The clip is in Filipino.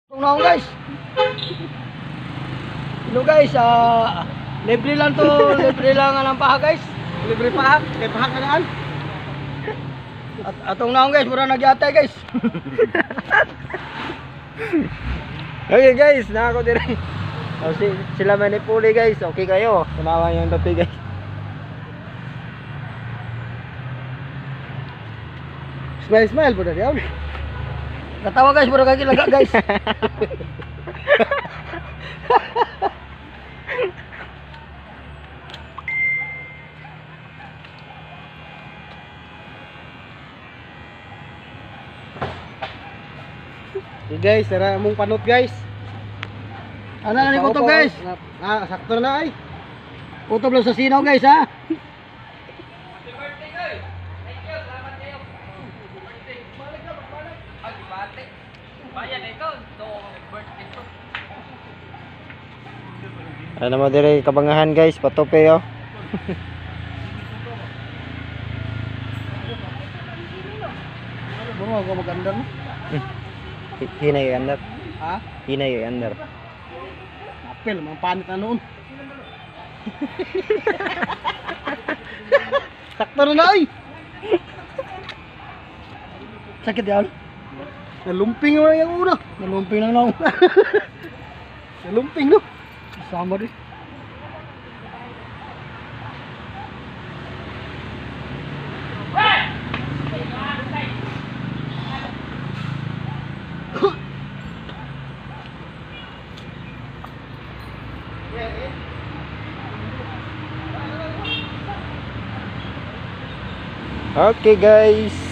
Tungnaw guys. Hello guys, libre lang to, libre lang ang paha guys. Libre pahak, kay pahak na daan. At atong naong guys, mura nagyatay guys. Okay guys, nako dire. Oh, sila manipuli guys, okay kayo. Tunawa yung topi guys. Smile smile po na diyan. Katawa guys, mura kagilaga guys. Okay guys, tara mong panot guys. Ano na ni kutob guys? Sakto na ay. Kutob lang sa sinaw guys ha. Ano mo dire kabangahan guys, patope yo. Bunga ko maganda no. Hinay andar. Ha? Hinay andar. Apel, mga panit na noon. Sakto na ay. Sakit yan. Nalumping mo yung una. Nalumping lang na. Nalumping no. Sama rin. Okay guys.